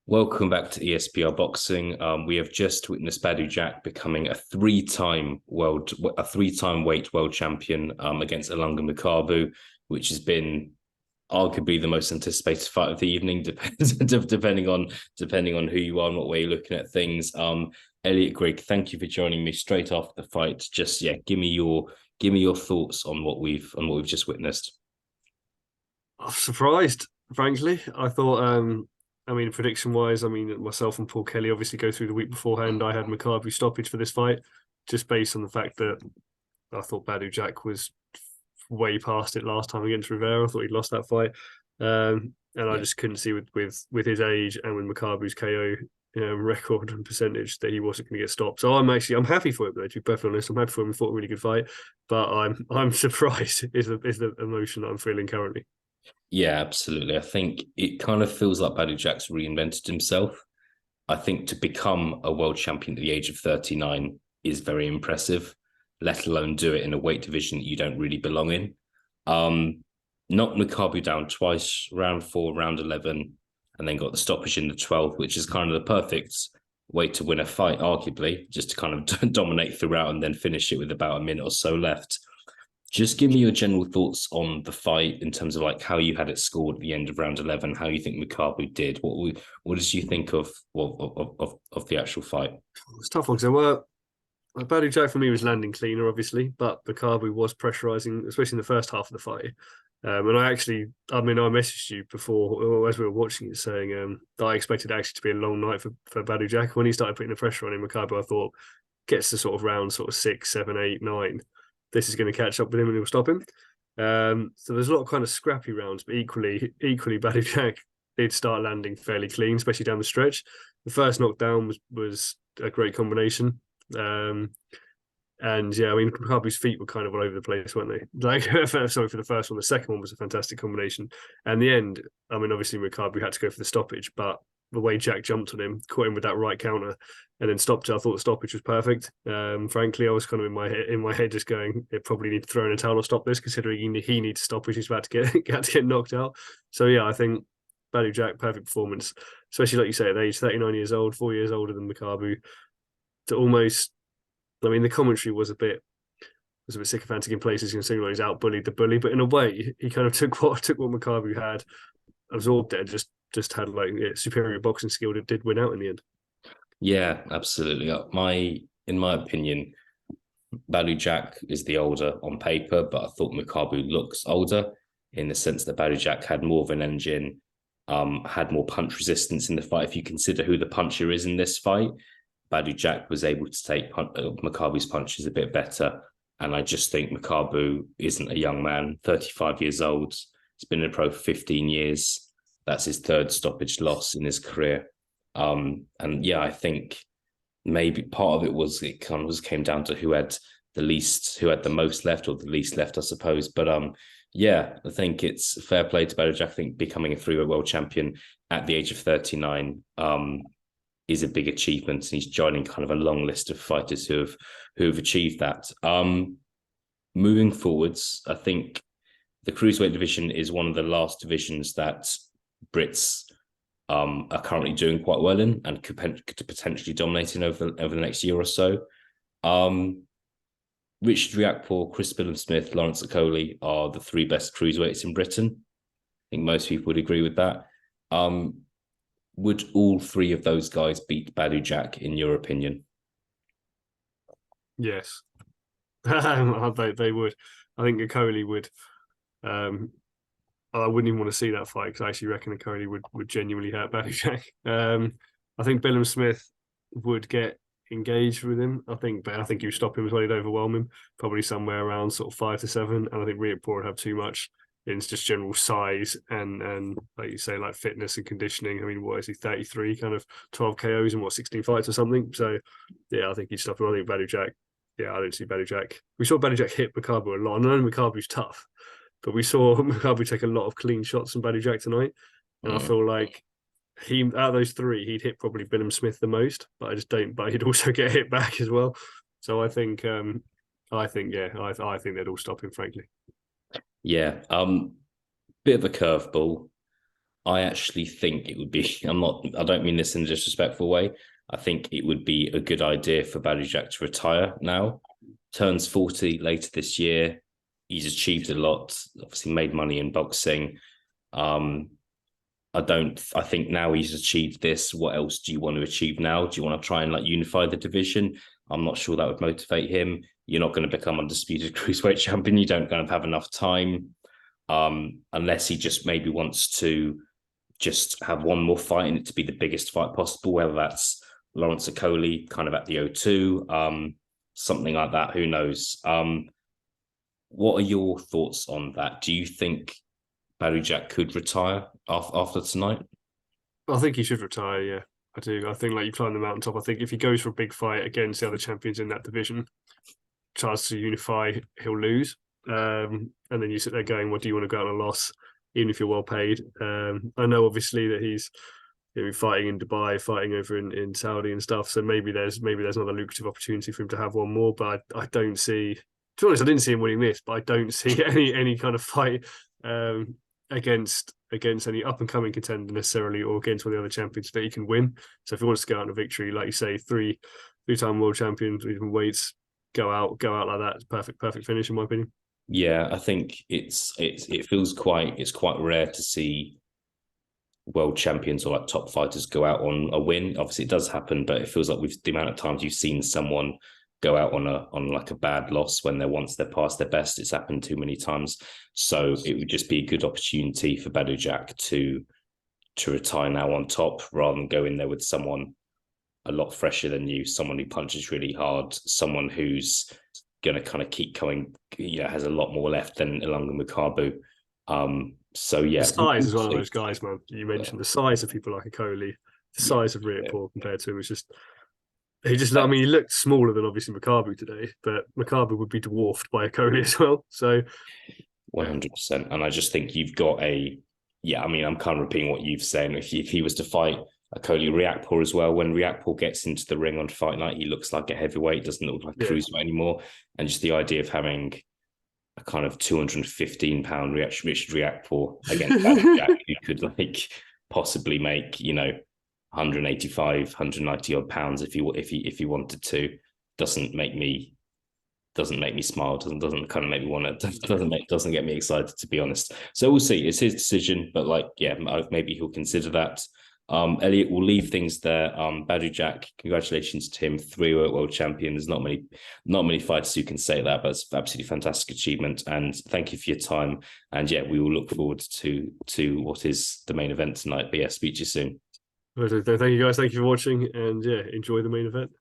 Welcome back to ESPR Boxing. We have just witnessed Badou Jack becoming a three-time weight world champion against Ilunga Makabu, which has been arguably the most anticipated fight of the evening, depending on who you are and what way you're looking at things. Elliot Grigg, thank you for joining me straight after the fight. Just give me your thoughts on what we've just witnessed. I'm surprised, frankly. I thought, prediction wise, myself and Paul Kelly obviously go through the week beforehand. I had Makabu stoppage for this fight, just based on the fact that I thought Badou Jack was way past it last time against Rivera. I thought he'd lost that fight. And I Yeah. just couldn't see with his age and with Makabu's KO record and percentage that he wasn't going to get stopped. So I'm happy for him though, to be perfectly honest. I'm happy for him. I thought a really good fight, but I'm surprised is the emotion that I'm feeling currently. Yeah, absolutely. I think it kind of feels like Badou Jack's reinvented himself. I think to become a world champion at the age of 39 is very impressive, let alone do it in a weight division that you don't really belong in. Um, Knocked Makabu down twice, round 4, round 11, and then got the stoppage in the 12th, which is kind of the perfect way to win a fight, arguably, just to kind of dominate throughout and then finish it with about a minute or so left. Just give me your general thoughts on the fight in terms of like how you had it scored at the end of round 11, how you think Makabu did. What did you think of the actual fight? It's a tough one because Badou Jack for me was landing cleaner, obviously, but Makabu was pressurizing, especially in the first half of the fight. And I messaged you before, or as we were watching it, saying that I expected it actually to be a long night for Badou Jack. When he started putting the pressure on him, Makabu, I thought gets to sort of round sort of 6, 7, 8, 9. This is going to catch up with him and he'll stop him. So there's a lot of kind of scrappy rounds, but equally, Badou Jack did start landing fairly clean, especially down the stretch. The first knockdown was a great combination. Um, and yeah, Makabu's feet were kind of all over the place, weren't they? Like, sorry for the first one. The second one was a fantastic combination. And the end, obviously Makabu had to go for the stoppage, but the way Jack jumped on him, caught him with that right counter, and then stopped it. I thought the stoppage was perfect. Frankly, I was kind of in my head just going, it probably need to throw in a towel or stop this, considering he needs to stop, which he's about to get knocked out. So yeah, I think Badou Jack, perfect performance, especially like you say, at age 39 years old, 4 years older than Makabu, to almost. The commentary was a bit sycophantic in places, considering he's out bullied the bully, but in a way, he kind of took what Makabu had, absorbed it, and just had like superior boxing skill that did win out in the end. Yeah, absolutely. In my opinion, Badou Jack is the older on paper, but I thought Makabu looks older in the sense that Badou Jack had more of an engine, had more punch resistance in the fight. If you consider who the puncher is in this fight, Badou Jack was able to take Makabu's punches a bit better. And I just think Makabu isn't a young man, 35 years old. He's been in a pro for 15 years. That's his third stoppage loss in his career. And yeah, I think maybe part of it kind of came down to who had the most left or the least left, I suppose. But yeah, I think it's fair play to Badou Jack. I think becoming a three-weight world champion at the age of 39 is a big achievement, and he's joining kind of a long list of fighters who have achieved that. Moving forwards, I think the cruiserweight division is one of the last divisions that Brits are currently doing quite well in and could potentially dominating over the next year or so. Richard Riakporhe, Chris Smith, Lawrence Okoli are the three best cruiserweights in Britain. I think most people would agree with that. Would all three of those guys beat Badou Jack, in your opinion? Yes, they would. I think Okoli would. Um, I wouldn't even want to see that fight because I actually reckon Okoli would genuinely hurt Badou Jack. I think Smith would get engaged with him. But I think he would stop him as well. He'd overwhelm him, probably somewhere around sort of 5 to 7. And I think Riakporhe would have too much in just general size and like you say, like fitness and conditioning. What is he, 33, kind of 12 KOs and 16 fights or something. So yeah, I think he'd stop him. I think Badou Jack. Yeah, I don't see Badou Jack. We saw Badou Jack hit Makabu a lot. I know Makabu's tough, but we saw Makabu take a lot of clean shots from Badou Jack tonight. And I feel like out of those three, he'd hit probably Billum Smith the most, but I just don't. But he'd also get hit back as well. So I think they'd all stop him, frankly. Yeah, bit of a curveball. I actually think it would be. I don't mean this in a disrespectful way. I think it would be a good idea for Badou Jack to retire now. Turns 40 later this year. He's achieved a lot. Obviously, made money in boxing. Um, I think now he's achieved this. What else do you want to achieve now? Do you want to try and like unify the division? I'm not sure that would motivate him. You're not going to become undisputed cruiserweight champion. You don't kind of have enough time, unless he just maybe wants to just have one more fight and it to be the biggest fight possible, whether that's Lawrence Okoli kind of at the O2, something like that. Who knows? What are your thoughts on that? Do you think Badou Jack could retire after tonight? I think he should retire. Yeah, I do. I think like you climb the mountaintop. I think if he goes for a big fight against the other champions in that division, tries to unify, he'll lose. And then you sit there going, "What do you want to go on a loss?" Even if you're well paid. I know obviously that he's fighting in Dubai, fighting over in Saudi and stuff. So maybe there's another lucrative opportunity for him to have one more. But I don't see. To be honest, I didn't see him winning this, but I don't see any kind of fight against any up and coming contender necessarily, or against one of the other champions that he can win. So if he wants to go out on a victory, like you say, three-time world champion, even weights, go out like that. It's perfect finish in my opinion. Yeah, I think it feels quite rare to see world champions or like top fighters go out on a win. Obviously, it does happen, but it feels like the amount of times you've seen someone go out on like a bad loss when they're past their best. It's happened too many times. So it would just be a good opportunity for Badou Jack to retire now on top, rather than go in there with someone a lot fresher than you, someone who punches really hard, someone who's going to kind of keep going, has a lot more left than Ilunga Makabu. So yeah, the size is one of those guys, man. You mentioned the size of people like Okoli, the size of Riakporhe compared to him was just. I mean, he looked smaller than obviously Makabu today, but Makabu would be dwarfed by Okoli as well. So 100%. And I just think you've got I mean, I'm kind of repeating what you've said. If he was to fight Okoli Riakporhe as well, when Riakporhe gets into the ring on fight night, he looks like a heavyweight, doesn't look like a cruiserweight anymore. And just the idea of having a kind of 215-pound Richard Riakporhe against Badou Jack, who could like possibly make, 185, 190 odd pounds if he wanted to, doesn't make me smile, doesn't kind of make me want to, doesn't get me excited, to be honest. So we'll see. It's his decision, but maybe he'll consider that. Elliot, will leave things there. Badou Jack, congratulations to him, 3 world champion. There's not many fighters who can say that, but it's absolutely fantastic achievement. And thank you for your time. And we will look forward to what is the main event tonight. But speak to you soon. thank you guys. Thank you for watching, and enjoy the main event.